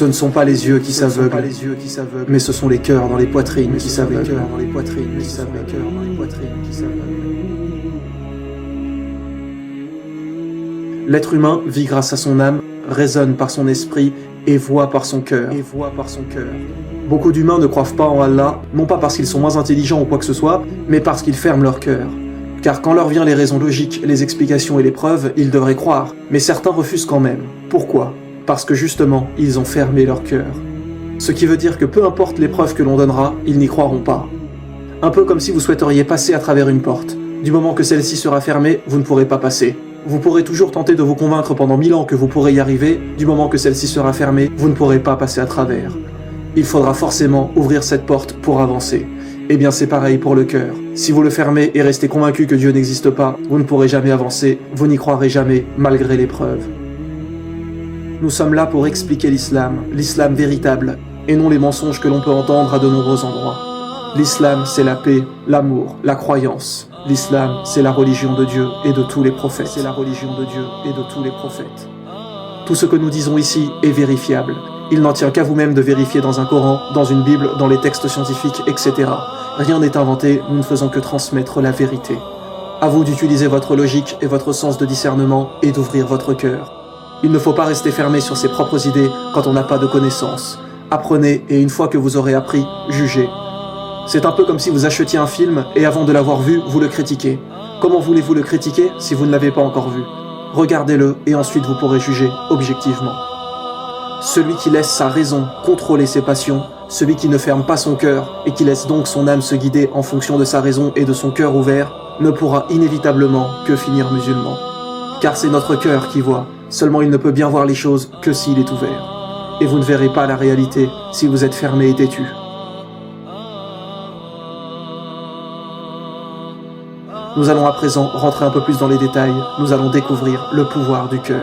Ce ne sont pas les yeux qui s'aveuglent, mais ce sont les cœurs dans les poitrines qui s'aveuglent. L'être humain vit grâce à son âme, raisonne par son esprit et voit par son cœur. Beaucoup d'humains ne croient pas en Allah, non pas parce qu'ils sont moins intelligents ou quoi que ce soit, mais parce qu'ils ferment leur cœur. Car quand leur viennent les raisons logiques, les explications et les preuves, ils devraient croire. Mais certains refusent quand même. Pourquoi ? Parce que justement, ils ont fermé leur cœur. Ce qui veut dire que peu importe les preuves que l'on donnera, ils n'y croiront pas. Un peu comme si vous souhaiteriez passer à travers une porte. Du moment que celle-ci sera fermée, vous ne pourrez pas passer. Vous pourrez toujours tenter de vous convaincre pendant 1000 ans que vous pourrez y arriver, du moment que celle-ci sera fermée, vous ne pourrez pas passer à travers. Il faudra forcément ouvrir cette porte pour avancer. Eh bien c'est pareil pour le cœur. Si vous le fermez et restez convaincu que Dieu n'existe pas, vous ne pourrez jamais avancer, vous n'y croirez jamais, malgré les preuves. Nous sommes là pour expliquer l'islam véritable, et non les mensonges que l'on peut entendre à de nombreux endroits. L'islam, c'est la paix, l'amour, la croyance. L'islam, c'est la religion de Dieu et de tous les prophètes. Tout ce que nous disons ici est vérifiable. Il n'en tient qu'à vous-même de vérifier dans un Coran, dans une Bible, dans les textes scientifiques, etc. Rien n'est inventé, nous ne faisons que transmettre la vérité. À vous d'utiliser votre logique et votre sens de discernement et d'ouvrir votre cœur. Il ne faut pas rester fermé sur ses propres idées quand on n'a pas de connaissances. Apprenez et une fois que vous aurez appris, jugez. C'est un peu comme si vous achetiez un film et avant de l'avoir vu, vous le critiquez. Comment voulez-vous le critiquer si vous ne l'avez pas encore vu ? Regardez-le et ensuite vous pourrez juger objectivement. Celui qui laisse sa raison contrôler ses passions, celui qui ne ferme pas son cœur et qui laisse donc son âme se guider en fonction de sa raison et de son cœur ouvert, ne pourra inévitablement que finir musulman. Car c'est notre cœur qui voit, seulement il ne peut bien voir les choses que s'il est ouvert. Et vous ne verrez pas la réalité si vous êtes fermé et têtu. Nous allons à présent rentrer un peu plus dans les détails. Nous allons découvrir le pouvoir du cœur.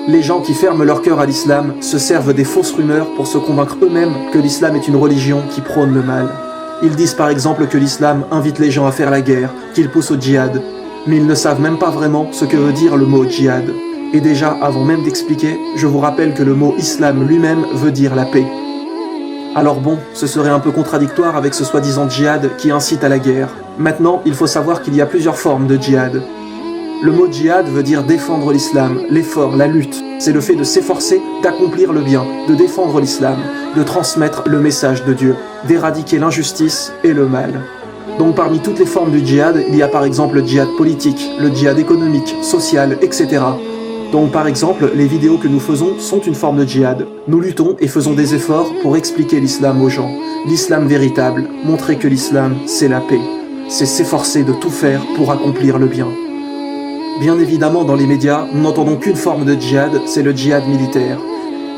Les gens qui ferment leur cœur à l'islam se servent des fausses rumeurs pour se convaincre eux-mêmes que l'islam est une religion qui prône le mal. Ils disent par exemple que l'islam invite les gens à faire la guerre, qu'il pousse au djihad, mais ils ne savent même pas vraiment ce que veut dire le mot djihad. Et déjà, avant même d'expliquer, je vous rappelle que le mot islam lui-même veut dire la paix. Alors bon, ce serait un peu contradictoire avec ce soi-disant djihad qui incite à la guerre. Maintenant, il faut savoir qu'il y a plusieurs formes de djihad. Le mot djihad veut dire défendre l'islam, l'effort, la lutte. C'est le fait de s'efforcer d'accomplir le bien, de défendre l'islam, de transmettre le message de Dieu, d'éradiquer l'injustice et le mal. Donc parmi toutes les formes du djihad, il y a par exemple le djihad politique, le djihad économique, social, etc. Donc par exemple, les vidéos que nous faisons sont une forme de djihad. Nous luttons et faisons des efforts pour expliquer l'islam aux gens. L'islam véritable, montrer que l'islam, c'est la paix. C'est s'efforcer de tout faire pour accomplir le bien. Bien évidemment, dans les médias, nous n'entendons qu'une forme de djihad, c'est le djihad militaire.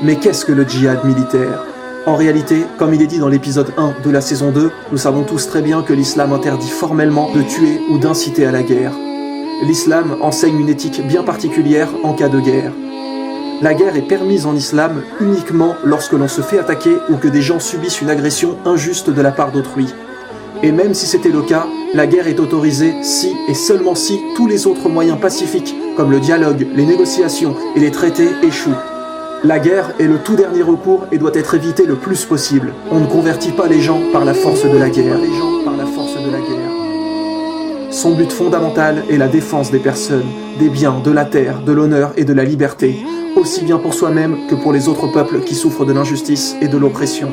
Mais qu'est-ce que le djihad militaire ? En réalité, comme il est dit dans l'épisode 1 de la saison 2, nous savons tous très bien que l'islam interdit formellement de tuer ou d'inciter à la guerre. L'islam enseigne une éthique bien particulière en cas de guerre. La guerre est permise en islam uniquement lorsque l'on se fait attaquer ou que des gens subissent une agression injuste de la part d'autrui. Et même si c'était le cas, la guerre est autorisée si et seulement si tous les autres moyens pacifiques, comme le dialogue, les négociations et les traités, échouent. La guerre est le tout dernier recours et doit être évitée le plus possible. On ne convertit pas les gens par la force de la guerre. Son but fondamental est la défense des personnes, des biens, de la terre, de l'honneur et de la liberté, aussi bien pour soi-même que pour les autres peuples qui souffrent de l'injustice et de l'oppression.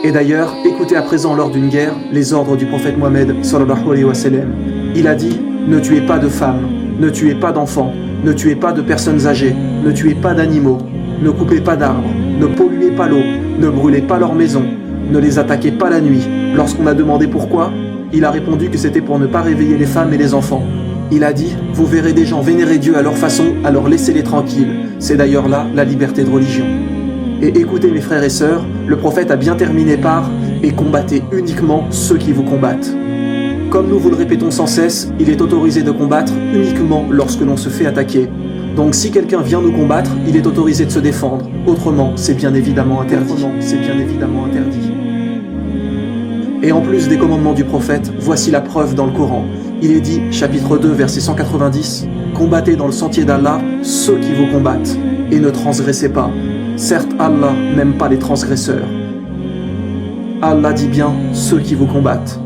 Et d'ailleurs, écoutez à présent lors d'une guerre les ordres du prophète Mohammed sallallahu alayhi wa sallam. Il a dit « Ne tuez pas de femmes, ne tuez pas d'enfants, ne tuez pas de personnes âgées, ne tuez pas d'animaux, ne coupez pas d'arbres, ne polluez pas l'eau, ne brûlez pas leurs maisons, ne les attaquez pas la nuit. » Lorsqu'on a demandé pourquoi, il a répondu que c'était pour ne pas réveiller les femmes et les enfants. Il a dit « Vous verrez des gens vénérer Dieu à leur façon, alors laissez-les tranquilles. » C'est d'ailleurs là la liberté de religion. Et écoutez mes frères et sœurs, le prophète a bien terminé par « Et combattez uniquement ceux qui vous combattent ». Comme nous vous le répétons sans cesse, il est autorisé de combattre uniquement lorsque l'on se fait attaquer. Donc si quelqu'un vient nous combattre, il est autorisé de se défendre. Autrement, c'est bien évidemment interdit. Et en plus des commandements du prophète, voici la preuve dans le Coran. Il est dit, chapitre 2, verset 190, « Combattez dans le sentier d'Allah ceux qui vous combattent, et ne transgressez pas. Certes, Allah n'aime pas les transgresseurs. » Allah dit bien « ceux qui vous combattent ».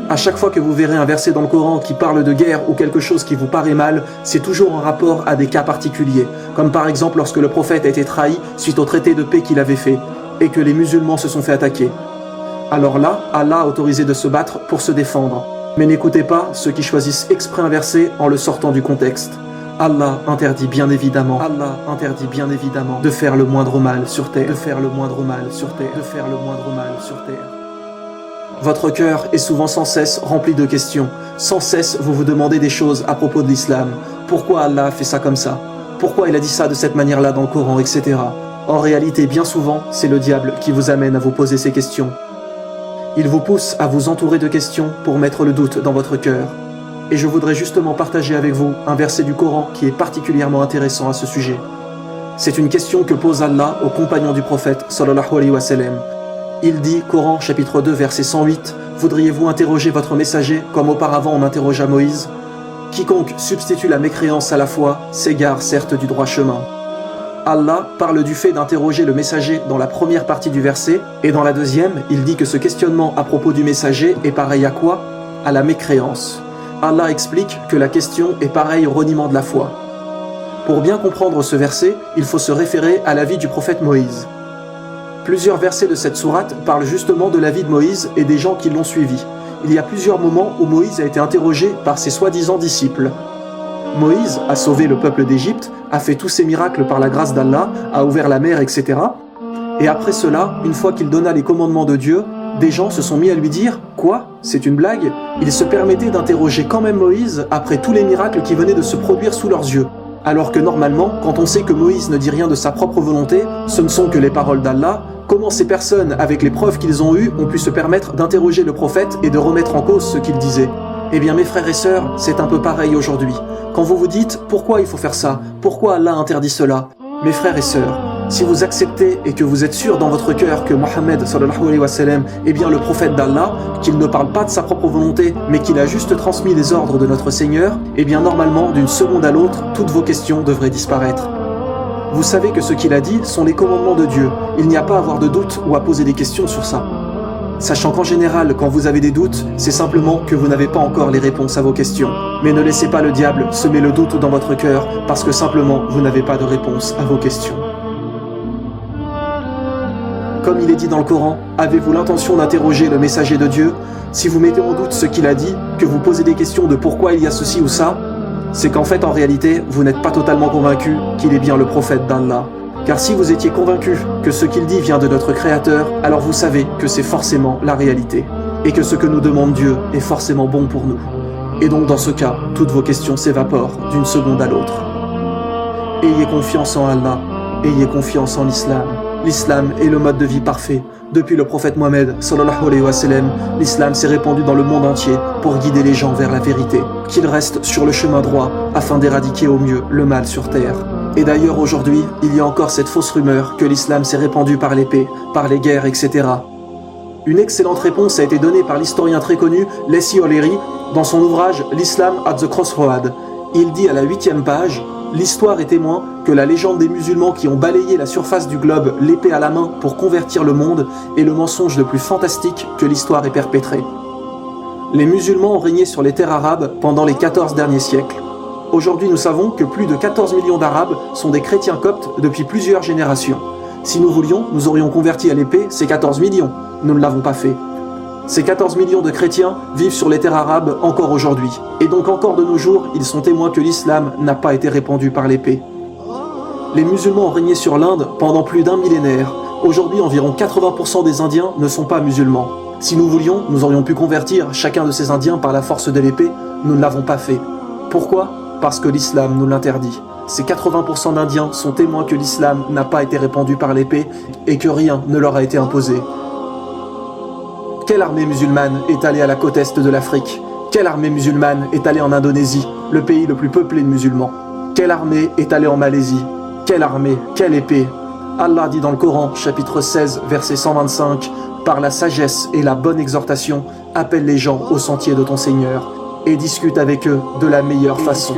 À chaque fois que vous verrez un verset dans le Coran qui parle de guerre ou quelque chose qui vous paraît mal, c'est toujours en rapport à des cas particuliers, comme par exemple lorsque le prophète a été trahi suite au traité de paix qu'il avait fait, et que les musulmans se sont fait attaquer. Alors là, Allah a autorisé de se battre pour se défendre. Mais n'écoutez pas ceux qui choisissent exprès un verset en le sortant du contexte. Allah interdit bien évidemment de faire le moindre mal sur terre, Votre cœur est souvent sans cesse rempli de questions. Sans cesse, vous vous demandez des choses à propos de l'islam. Pourquoi Allah a fait ça comme ça? Pourquoi il a dit ça de cette manière-là dans le Coran, etc. En réalité, bien souvent, c'est le diable qui vous amène à vous poser ces questions. Il vous pousse à vous entourer de questions pour mettre le doute dans votre cœur. Et je voudrais justement partager avec vous un verset du Coran qui est particulièrement intéressant à ce sujet. C'est une question que pose Allah aux compagnons du prophète, sallallahu alayhi wa sallam. Il dit, Coran chapitre 2 verset 108, « Voudriez-vous interroger votre messager comme auparavant on interrogea Moïse ? Quiconque substitue la mécréance à la foi s'égare certes du droit chemin. » Allah parle du fait d'interroger le messager dans la première partie du verset, et dans la deuxième, il dit que ce questionnement à propos du messager est pareil à quoi? À la mécréance. Allah explique que la question est pareille au reniement de la foi. Pour bien comprendre ce verset, il faut se référer à la vie du prophète Moïse. Plusieurs versets de cette sourate parlent justement de la vie de Moïse et des gens qui l'ont suivi. Il y a plusieurs moments où Moïse a été interrogé par ses soi-disant disciples. Moïse a sauvé le peuple d'Égypte, a fait tous ses miracles par la grâce d'Allah, a ouvert la mer, etc. Et après cela, une fois qu'il donna les commandements de Dieu, des gens se sont mis à lui dire « Quoi? C'est une blague ?» Il se permettait d'interroger quand même Moïse après tous les miracles qui venaient de se produire sous leurs yeux. Alors que normalement, quand on sait que Moïse ne dit rien de sa propre volonté, ce ne sont que les paroles d'Allah, comment ces personnes, avec les preuves qu'ils ont eues, ont pu se permettre d'interroger le prophète et de remettre en cause ce qu'il disait? Eh bien mes frères et sœurs, c'est un peu pareil aujourd'hui. Quand vous vous dites « Pourquoi il faut faire ça? Pourquoi Allah interdit cela ?» Mes frères et sœurs, si vous acceptez et que vous êtes sûr dans votre cœur que Mohammed sallallahu alayhi wa sallam est bien le prophète d'Allah, qu'il ne parle pas de sa propre volonté, mais qu'il a juste transmis les ordres de notre Seigneur, eh bien normalement, d'une seconde à l'autre, toutes vos questions devraient disparaître. Vous savez que ce qu'il a dit sont les commandements de Dieu. Il n'y a pas à avoir de doute ou à poser des questions sur ça. Sachant qu'en général, quand vous avez des doutes, c'est simplement que vous n'avez pas encore les réponses à vos questions. Mais ne laissez pas le diable semer le doute dans votre cœur, parce que simplement, vous n'avez pas de réponse à vos questions. Comme il est dit dans le Coran, avez-vous l'intention d'interroger le messager de Dieu? Si vous mettez en doute ce qu'il a dit, que vous posez des questions de pourquoi il y a ceci ou ça, c'est qu'en fait, en réalité, vous n'êtes pas totalement convaincu qu'il est bien le prophète d'Allah. Car si vous étiez convaincu que ce qu'il dit vient de notre Créateur, alors vous savez que c'est forcément la réalité, et que ce que nous demande Dieu est forcément bon pour nous. Et donc dans ce cas, toutes vos questions s'évaporent d'une seconde à l'autre. Ayez confiance en Allah, ayez confiance en l'islam. L'islam est le mode de vie parfait. Depuis le prophète Mohammed, sallallahu alayhi wa sallam, l'islam s'est répandu dans le monde entier pour guider les gens vers la vérité, qu'ils restent sur le chemin droit afin d'éradiquer au mieux le mal sur terre. Et d'ailleurs aujourd'hui, il y a encore cette fausse rumeur que l'islam s'est répandu par l'épée, par les guerres, etc. Une excellente réponse a été donnée par l'historien très connu Leslie O'Leary dans son ouvrage L'Islam at the Crossroad. Il dit à la 8e page: l'histoire est témoin que la légende des musulmans qui ont balayé la surface du globe l'épée à la main pour convertir le monde est le mensonge le plus fantastique que l'histoire ait perpétré. Les musulmans ont régné sur les terres arabes pendant les 14 derniers siècles. Aujourd'hui, nous savons que plus de 14 millions d'Arabes sont des chrétiens coptes depuis plusieurs générations. Si nous voulions, nous aurions converti à l'épée ces 14 millions. Nous ne l'avons pas fait. Ces 14 millions de chrétiens vivent sur les terres arabes encore aujourd'hui. Et donc encore de nos jours, ils sont témoins que l'islam n'a pas été répandu par l'épée. Les musulmans ont régné sur l'Inde pendant plus d'un millénaire. Aujourd'hui, environ 80% des Indiens ne sont pas musulmans. Si nous voulions, nous aurions pu convertir chacun de ces Indiens par la force de l'épée. Nous ne l'avons pas fait. Pourquoi ? Parce que l'islam nous l'interdit. ces 80% d'Indiens sont témoins que l'islam n'a pas été répandu par l'épée et que rien ne leur a été imposé. Quelle armée musulmane est allée à la côte est de l'Afrique? Quelle armée musulmane est allée en Indonésie, le pays le plus peuplé de musulmans? Quelle armée est allée en Malaisie? Quelle armée? Quelle épée? Allah dit dans le Coran, chapitre 16, verset 125, « Par la sagesse et la bonne exhortation, appelle les gens au sentier de ton Seigneur et discute avec eux de la meilleure façon. »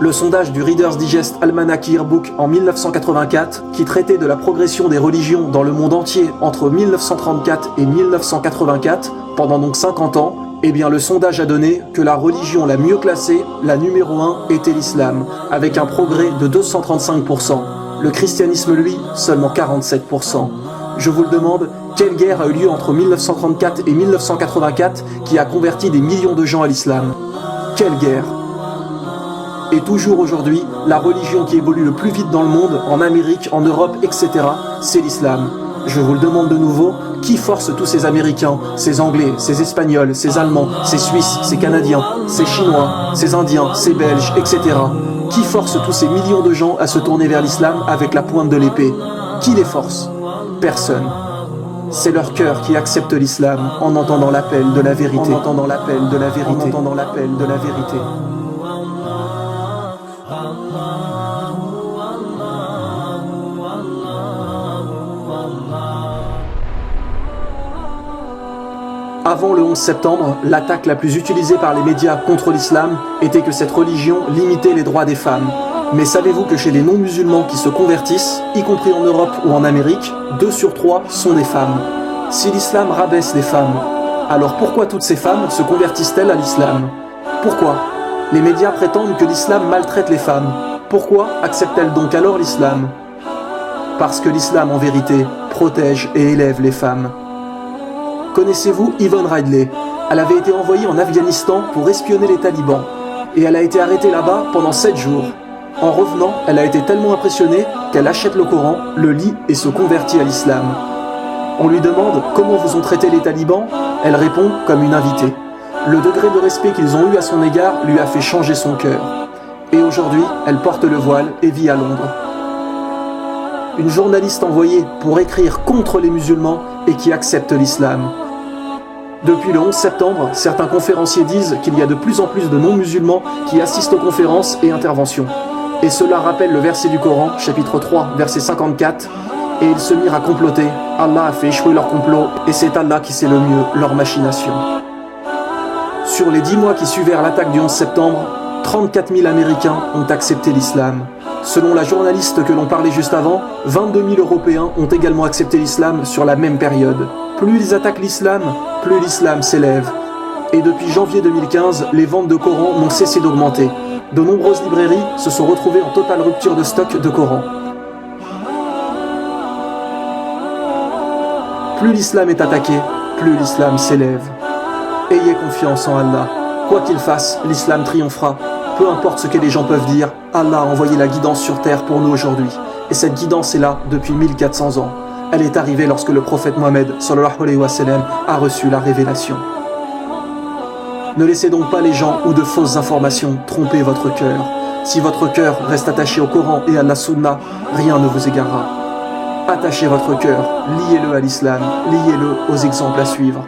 Le sondage du Reader's Digest Almanac Yearbook en 1984, qui traitait de la progression des religions dans le monde entier entre 1934 et 1984, pendant donc 50 ans, eh bien le sondage a donné que la religion la mieux classée, la numéro 1, était l'islam, avec un progrès de 235%. Le christianisme, lui, seulement 47%. Je vous le demande, quelle guerre a eu lieu entre 1934 et 1984 qui a converti des millions de gens à l'islam? Quelle guerre? Et toujours aujourd'hui, la religion qui évolue le plus vite dans le monde, en Amérique, en Europe, etc., c'est l'islam. Je vous le demande de nouveau, qui force tous ces Américains, ces Anglais, ces Espagnols, ces Allemands, ces Suisses, ces Canadiens, ces Chinois, ces Indiens, ces Belges, etc. Qui force tous ces millions de gens à se tourner vers l'islam avec la pointe de l'épée? Qui les force? Personne. C'est leur cœur qui accepte l'islam en entendant l'appel de la vérité. Avant le 11 septembre, l'attaque la plus utilisée par les médias contre l'islam était que cette religion limitait les droits des femmes. Mais savez-vous que chez les non-musulmans qui se convertissent, y compris en Europe ou en Amérique, 2 sur 3 sont des femmes. Si l'islam rabaisse les femmes, alors pourquoi toutes ces femmes se convertissent-elles à l'islam? Pourquoi? Les médias prétendent que l'islam maltraite les femmes. Pourquoi acceptent-elles donc alors l'islam? Parce que l'islam en vérité protège et élève les femmes. Connaissez-vous Yvonne Ridley? Elle avait été envoyée en Afghanistan pour espionner les talibans. Et elle a été arrêtée là-bas pendant 7 jours. En revenant, elle a été tellement impressionnée qu'elle achète le Coran, le lit et se convertit à l'islam. On lui demande comment vous ont traité les talibans. Elle répond comme une invitée. Le degré de respect qu'ils ont eu à son égard lui a fait changer son cœur. Et aujourd'hui, elle porte le voile et vit à Londres. Une journaliste envoyée pour écrire contre les musulmans et qui accepte l'islam. Depuis le 11 septembre, certains conférenciers disent qu'il y a de plus en plus de non-musulmans qui assistent aux conférences et interventions. Et cela rappelle le verset du Coran, chapitre 3, verset 54, « Et ils se mirent à comploter, Allah a fait échouer leur complot, et c'est Allah qui sait le mieux leur machination. » Sur les 10 mois qui suivirent l'attaque du 11 septembre, 34 000 Américains ont accepté l'islam. Selon la journaliste que l'on parlait juste avant, 22 000 Européens ont également accepté l'islam sur la même période. Plus ils attaquent l'islam, plus l'islam s'élève. Et depuis janvier 2015, les ventes de Coran n'ont cessé d'augmenter. De nombreuses librairies se sont retrouvées en totale rupture de stock de Coran. Plus l'islam est attaqué, plus l'islam s'élève. Ayez confiance en Allah. Quoi qu'il fasse, l'islam triomphera. Peu importe ce que les gens peuvent dire, Allah a envoyé la guidance sur terre pour nous aujourd'hui. Et cette guidance est là depuis 1400 ans. Elle est arrivée lorsque le prophète Mohammed sallallahu alayhi wa sallam a reçu la révélation. Ne laissez donc pas les gens ou de fausses informations tromper votre cœur. Si votre cœur reste attaché au Coran et à la Sunna, rien ne vous égarera. Attachez votre cœur, liez-le à l'islam, liez-le aux exemples à suivre.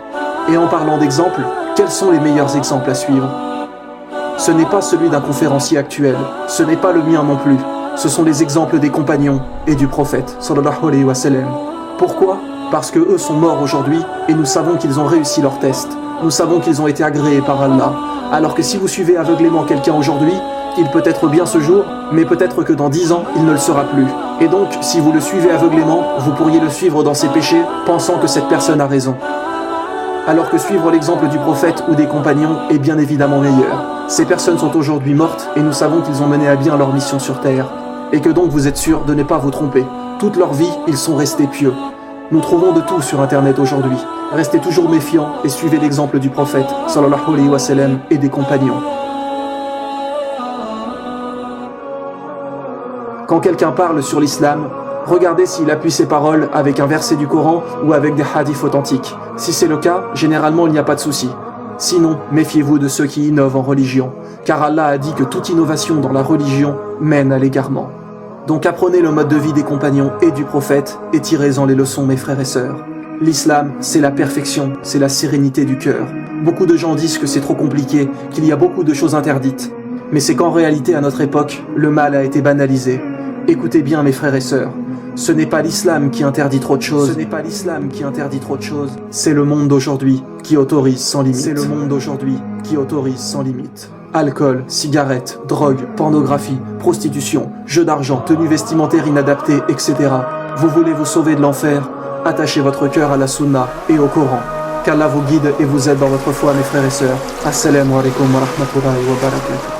Et en parlant d'exemples, quels sont les meilleurs exemples à suivre? Ce n'est pas celui d'un conférencier actuel, ce n'est pas le mien non plus. Ce sont les exemples des compagnons et du prophète sallallahu alayhi wa sallam. Pourquoi? Parce que eux sont morts aujourd'hui et nous savons qu'ils ont réussi leur test. Nous savons qu'ils ont été agréés par Allah. Alors que si vous suivez aveuglément quelqu'un aujourd'hui, il peut être bien ce jour, mais peut-être que dans 10 ans, il ne le sera plus. Et donc, si vous le suivez aveuglément, vous pourriez le suivre dans ses péchés, pensant que cette personne a raison. Alors que suivre l'exemple du prophète ou des compagnons est bien évidemment meilleur. Ces personnes sont aujourd'hui mortes et nous savons qu'ils ont mené à bien leur mission sur terre. Et que donc vous êtes sûr de ne pas vous tromper. Toute leur vie, ils sont restés pieux. Nous trouvons de tout sur internet aujourd'hui. Restez toujours méfiants et suivez l'exemple du prophète sallallahu alayhi wa sallam et des compagnons. Quand quelqu'un parle sur l'islam, regardez s'il appuie ses paroles avec un verset du Coran ou avec des hadiths authentiques. Si c'est le cas, généralement il n'y a pas de souci. Sinon, méfiez-vous de ceux qui innovent en religion, car Allah a dit que toute innovation dans la religion mène à l'égarement. Donc apprenez le mode de vie des compagnons et du prophète et tirez-en les leçons, mes frères et sœurs. L'islam, c'est la perfection, c'est la sérénité du cœur. Beaucoup de gens disent que c'est trop compliqué, qu'il y a beaucoup de choses interdites. Mais c'est qu'en réalité, à notre époque, le mal a été banalisé. Écoutez bien, mes frères et sœurs. Ce n'est pas l'islam qui interdit trop de choses. Ce n'est pas l'islam qui interdit trop de choses. C'est le monde d'aujourd'hui qui autorise sans limite. C'est le monde d'aujourd'hui qui autorise sans limite. Alcool, cigarettes, drogue, pornographie, prostitution, jeux d'argent, tenues vestimentaires inadaptées, etc. Vous voulez vous sauver de l'enfer? Attachez votre cœur à la sunna et au Coran. Qu'Allah vous guide et vous aide dans votre foi, mes frères et sœurs. Assalamu alaikum wa rahmatullahi wa barakatuh.